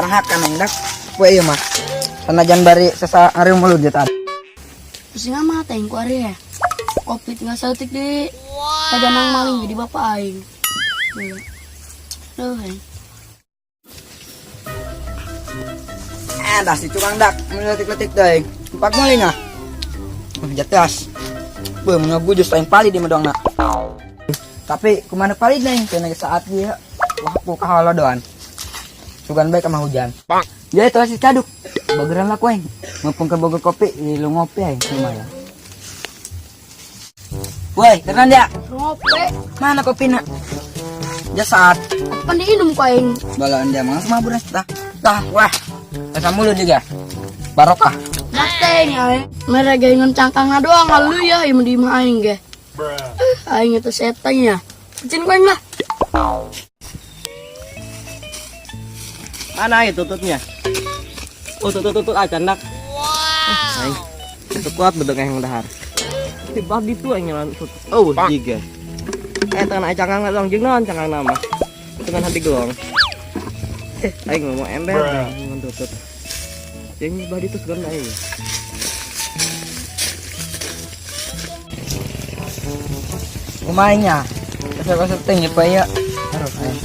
hakan hendak kue mah sanajan bari sesa hari mulut dia tadi pusing amat aing ku ari ya kopi tinggal setik di kajanang maling jadi bapak aing duh aing dah si tukang dak meletik-letik deh empat maling ah jatas gue mengaku just aing pali di medong nak tapi kemana pali neng kena saat dia wah aku kahala doan sugan baik sama hujan ya itu si caduk bageran lah kueng mumpung ke bogor kopi lu ngopi aing lumayan woi tenan dia ngopi mana kopi nak jasad apa diinum ku aing balaan dia mah sama buras dah wah asa mulut juga barokah Mateng aing mereka ingon cangkangna doang lalu ya ieu di mah aing ge aing itu setan ya cicin ku aing lah mana itu tutupnya oh tutut aja nak wow itu kuat bentuk yang dahar tiba gitu aing nyalan tutup oh jiga tangan cangkang dong jeung naon cangkang nama dengan hati gelong aing ngomong ember dengan tutut jeung badi itu segan aing lumayan kasar-kasar tinggi pa ya harus aing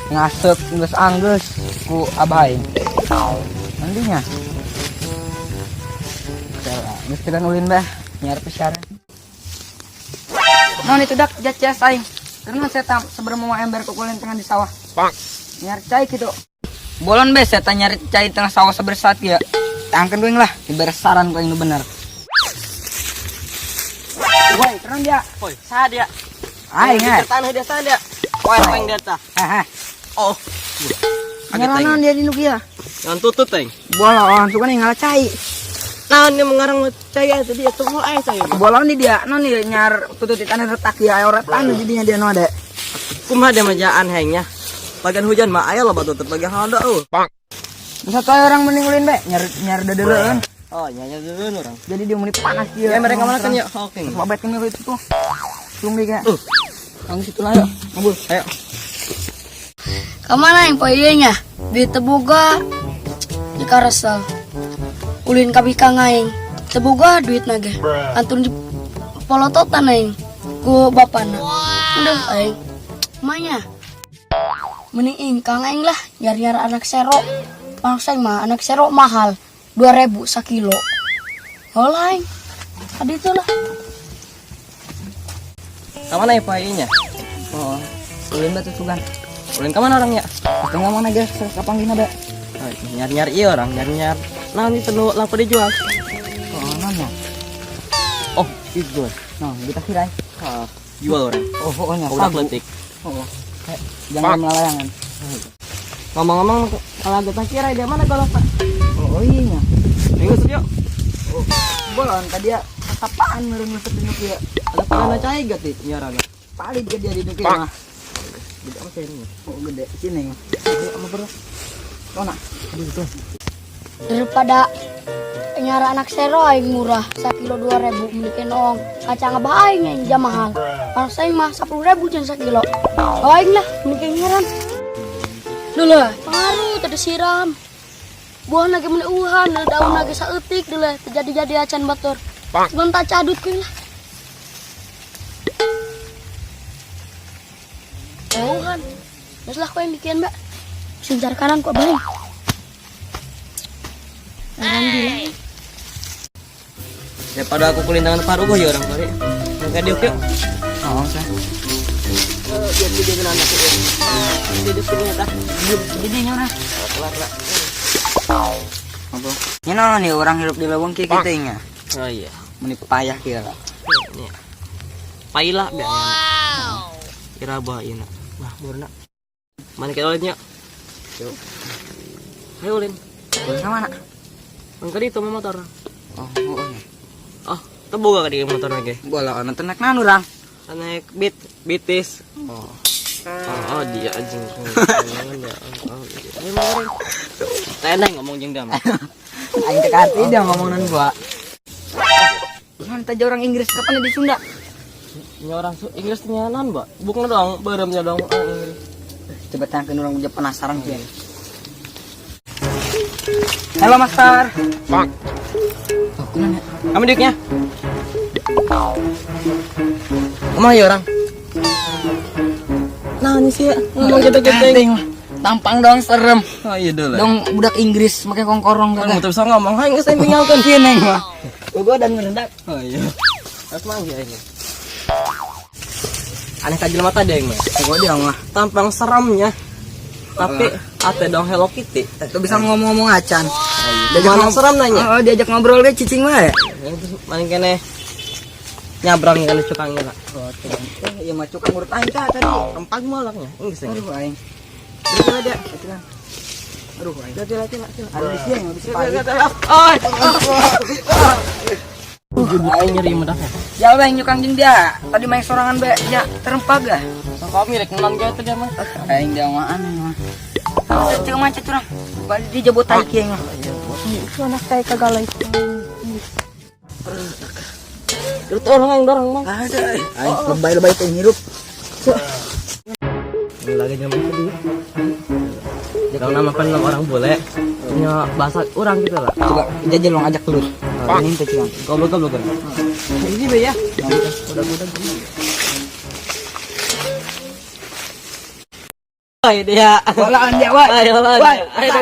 ngasep geus anggeus ku abah aing nantinya geus tegan ulin bah nyar pesar non itu dak jacas aing karena saya tak sebelum mau ember kukulin tengah di sawah nyar cai gitu bolon be saya nyari cai tengah sawah sebersat ya tangken gue lah ibarat saran gue ini bener woi keren dia woi saha dia aing tanah dia saha dia woi aing dia tah oh nyaranan dia di nukia yang tutut aing bolon suka nih ngalah cai naon dia mengarang cai tadi itu mau aing cai bolon di dia non nih nyar tutut di tanah retak ya orang tanah jadinya dia no ada kumaha dia majaan hengnya bagian hujan mah aya loba tutut bagian hada bisa tuh orang mending ulin be nyar dadeureun oh nyanya dulu orang jadi dia meni panas dia ya mereka mana kan ya oke babet kan itu tuh sungguh kayak yang situ lah ya ngabul ayo kemana yang poyenya di teboga di karasal ulin kabikang aing teboga duit nage antun di polototan aing ku bapana udah aing manya mending kang aing lah nyari-nyari anak sero pangseng mah anak sero mahal 2.000 sekilo olaing tadi itulah kemana ya painya oh ulin batu sugan ulin kemana orangnya kita ngomong aja kapan gini ada nyari-nyari iya orang nyari-nyari nah ini penuh laku dijual oh nanya oh itu nah kita kira jual orang oh pokoknya udah kletik oh jangan melayangan ngomong-ngomong kalau kita kira dia mana kalau pak oh iya minggu sedio bolon tadi ya apaan ngerumusuk di nukia ada pernah cai gak sih nyarana paling gede di nukia mah gede apa sih ini oh gede sini apa bro oh nak aduh itu daripada nyara anak sero aing murah 1 kilo 2.000 mungkin ong kacang abah aing yang jam mahal kalau saya mah 10.000 jangan 1 kilo aing lah mungkin ngeran dulu baru tadi siram buah lagi meneuhan daun lagi saeutik dulu terjadi acan batur sebentar cadut kuy lah euhan geus lah koe bikin mbak sincar kanan kok bae alhamdulillah daripada aku kulintangan paruh ya orang kali enggak diuk yuk oh oke biar dia kena anak itu dia sini tah jadinya orang kelar lah apa ini no nih orang hidup di lawang kita nya oh iya meni payah kira ini pailah biasanya kira baina nah murna mana kita ulin yuk yuk ayo ulin boleh sama nak angkat itu motor oh oh teboga ka di motor lagi boleh nonton naik nan orang naik bitis oh oh dia anjing tenang ngomong jeung dam aing teh kati dia ngomongin gua nanti orang Inggris kapan di Sunda ini orang Inggrisnya non mbak bukan dong beremnya dong Inggris coba tangkeun orang udah penasaran sih Halo Master. Oh, kemana? Kamu diknya? Emang ya orang? Nah ini sih ya, ngomong gede-gede. Tampang dong serem. Oh iya dulu. Dong budak Inggris pakai kongkorong Kamu kagak. tuh bisa ngomong, hai nggak saya tinggalkan. Iya neng mah. Gua dan merendak. Oh iya. Harus manggil ini. Aneh kajil mata deh mah. Gua dia mah. Tampang seramnya. Tapi ate dong Hello Kitty. Tuh bisa ngomong-ngomong acan. Mana seram nanya? Oh, diajak ngobrol ge cicing mah ya. Maling kene nyabrang kan cukangnya lah. Oh, iya mah cukang urut aing tah tadi. Rempang malaknya. Enggak sih. Aduh aing. Ada ada. Aduh aing. Lati. Ada di sini enggak bisa pagi. Aing nyeri medak. Ya bang nyukang jeung dia. Tadi main sorangan be nya terempag ah. Kau milik non ge teh mah. Aing dia mah aneh mah. Cek macet urang. Balik di jebot tai kieu mah. Itu anak kayak kagalai. Itu orang yang dorong mah. Ada. Aing lebay-lebay teh ngirup. Lagi zaman tadi. Kalau nama kan orang bule punya bahasa orang gitu lah. Coba jajal lo ngajak kelut. Ini teh curang. Goblok kan. Ini be ya. Udah. Ayo dia. Walaan dia, wah. Ayo lah. Wah. Ayo.